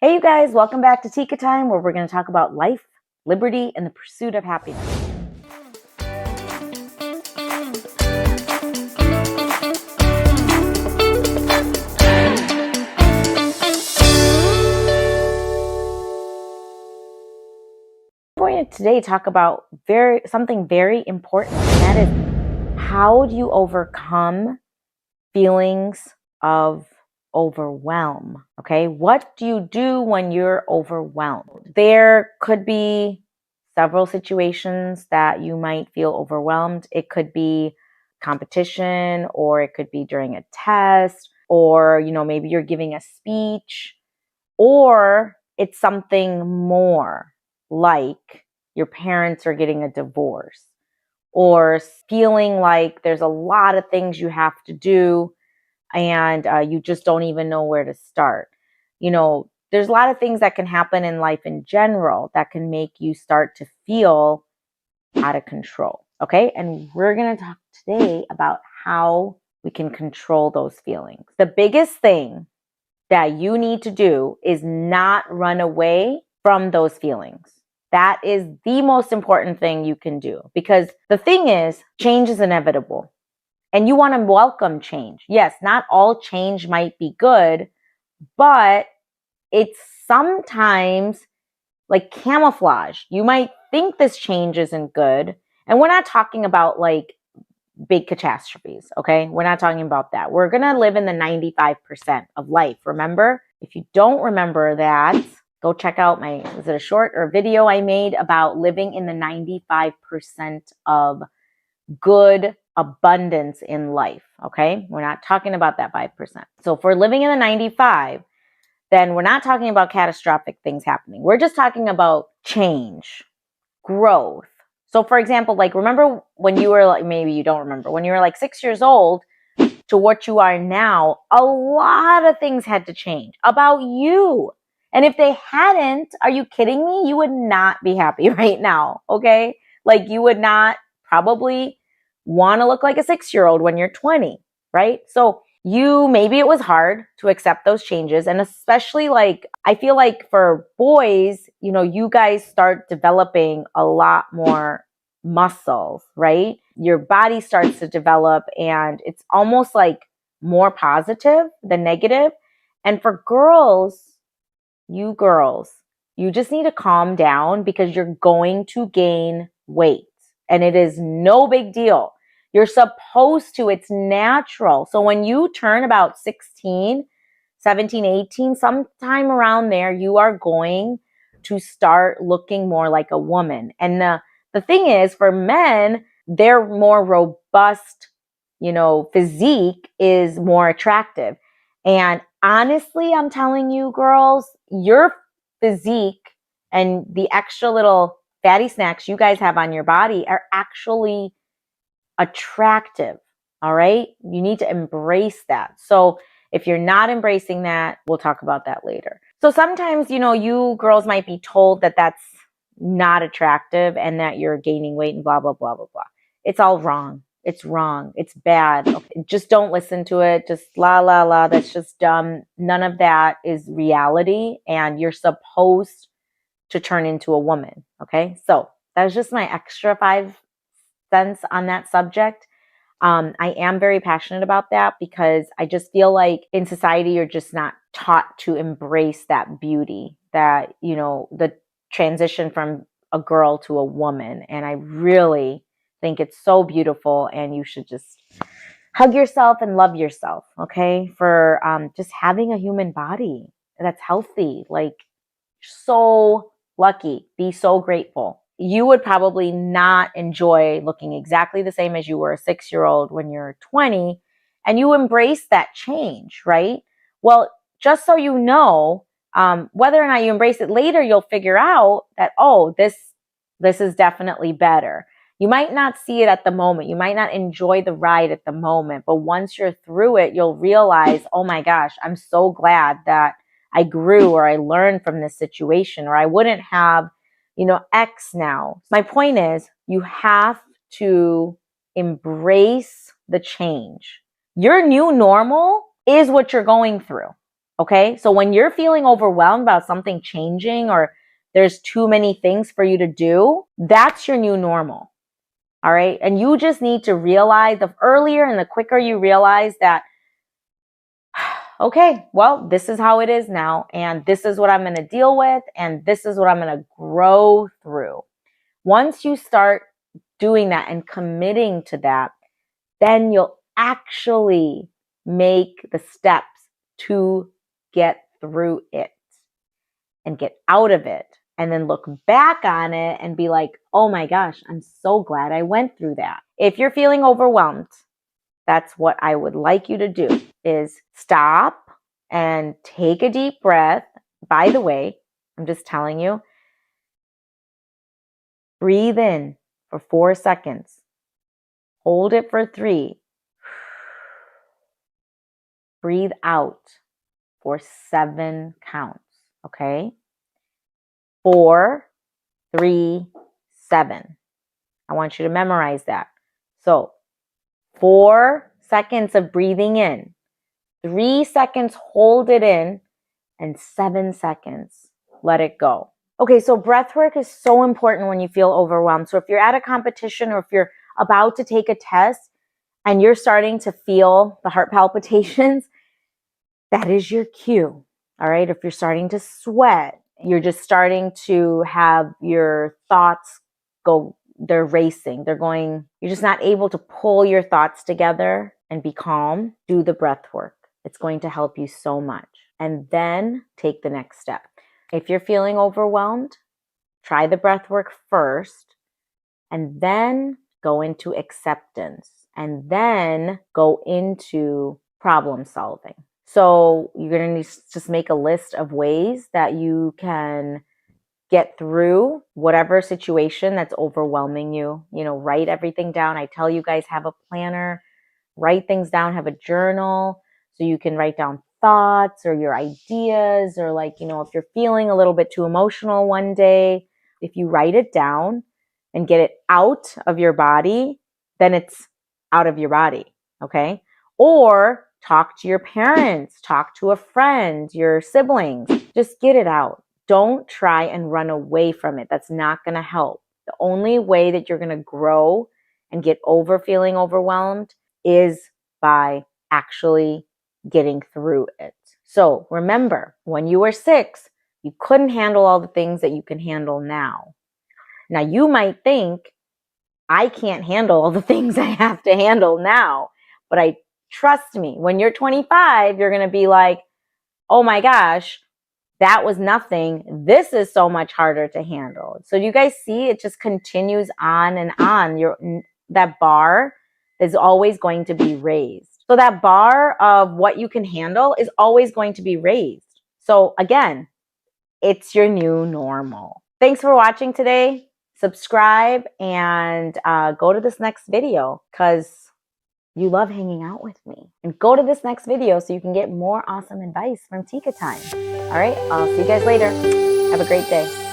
Hey, you guys, welcome back to Tika Time, where we're going to talk about life, liberty, and the pursuit of happiness. I'm going to today talk about something very important, and that is how do you overcome feelings of overwhelm? Okay, what do you do when you're overwhelmed? There could be several situations that you might feel overwhelmed. It could be competition, or it could be during a test, or maybe you're giving a speech, or it's something more like your parents are getting a divorce, or feeling like there's a lot of things you have to do and you just don't even know where to start. There's a lot of things that can happen in life in general that can make you start to feel out of control. Okay. And we're going to talk today about how we can control those feelings. The biggest thing that you need to do is not run away from those feelings. That is the most important thing you can do, because the thing is, change is inevitable. And you want to welcome change. Yes, not all change might be good, but it's sometimes like camouflage. You might think this change isn't good. And we're not talking about like big catastrophes, okay? We're not talking about that. We're going to live in the 95% of life. Remember? If you don't remember that, go check out was it a short or video I made about living in the 95% of good abundance in life, okay? We're not talking about that 5%. So if we're living in the 95, then we're not talking about catastrophic things happening. We're just talking about change, growth. So for example, like remember when you were like, maybe you don't remember, when you were like 6 years old to what you are now, a lot of things had to change about you. And if they hadn't, are you kidding me? You would not be happy right now, okay? Like you would not probably want to look like a 6-year-old when you're 20, right? So maybe it was hard to accept those changes. And especially like, I feel like for boys, you guys start developing a lot more muscles, right? Your body starts to develop and it's almost like more positive than negative. And for girls, you just need to calm down, because you're going to gain weight and it is no big deal. You're supposed to, it's natural. So when you turn about 16, 17, 18, sometime around there, you are going to start looking more like a woman. And the thing is, for men, their more robust, physique is more attractive. And honestly, I'm telling you, girls, your physique and the extra little fatty snacks you guys have on your body are actually attractive. All right. You need to embrace that. So if you're not embracing that, we'll talk about that later. So sometimes, you girls might be told that that's not attractive and that you're gaining weight and blah, blah, blah, blah, blah. It's all wrong. It's wrong. It's bad. Okay. Just don't listen to it. Just la, la, la. That's just dumb. None of that is reality. And you're supposed to turn into a woman. Okay. So that's just my extra 5 cents on that subject. I am very passionate about that, because I just feel like in society, you're just not taught to embrace that beauty, that, the transition from a girl to a woman. And I really think it's so beautiful, and you should just hug yourself and love yourself, okay, for just having a human body that's healthy. Like, so lucky, be so grateful. You would probably not enjoy looking exactly the same as you were a 6-year-old when you're 20, and you embrace that change, right? Well, just so you know, whether or not you embrace it later, you'll figure out that, oh, this is definitely better. You might not see it at the moment. You might not enjoy the ride at the moment, but once you're through it, you'll realize, oh my gosh, I'm so glad that I grew or I learned from this situation, or I wouldn't have, X now. My point is, you have to embrace the change. Your new normal is what you're going through. Okay? So when you're feeling overwhelmed about something changing or there's too many things for you to do, that's your new normal. All right? And you just need to realize, the earlier and the quicker you realize that, okay, well, this is how it is now, and this is what I'm going to deal with, and this is what I'm going to grow through. Once you start doing that and committing to that, then you'll actually make the steps to get through it and get out of it, and then look back on it and be like, oh my gosh, I'm so glad I went through that. If you're feeling overwhelmed, that's what I would like you to do, is stop and take a deep breath. By the way, I'm just telling you, breathe in for 4 seconds. Hold it for 3. Breathe out for 7 counts. Okay? 4, 3, 7. I want you to memorize that. So 4 seconds of breathing in, 3 seconds hold it in, and 7 seconds let it go. Okay, so breath work is so important when you feel overwhelmed. So if you're at a competition or if you're about to take a test and you're starting to feel the heart palpitations, that is your cue. All right, if you're starting to sweat, you're just starting to have your thoughts go, they're racing, they're going, you're just not able to pull your thoughts together and be calm, do the breath work. It's going to help you so much. And then take the next step. If you're feeling overwhelmed, try the breath work first, and then go into acceptance, and then go into problem solving. So you're going to just make a list of ways that you can get through whatever situation that's overwhelming you. You know, write everything down. I tell you guys, have a planner, write things down, have a journal so you can write down thoughts or your ideas, or like, you know, if you're feeling a little bit too emotional one day, if you write it down and get it out of your body, then it's out of your body. Okay? Or talk to your parents, talk to a friend, your siblings, just get it out. Don't try and run away from it. That's not going to help. The only way that you're going to grow and get over feeling overwhelmed is by actually getting through it. So remember, when you were 6, you couldn't handle all the things that you can handle now. Now you might think, I can't handle all the things I have to handle now, but trust me, when you're 25, you're going to be like, oh my gosh, that was nothing. This is so much harder to handle. So you guys see, it just continues on and on. That bar is always going to be raised. So that bar of what you can handle is always going to be raised. So again, it's your new normal. Thanks for watching today. Subscribe and go to this next video because you love hanging out with me. And go to this next video so you can get more awesome advice from Tika Time. All right, I'll see you guys later. Have a great day.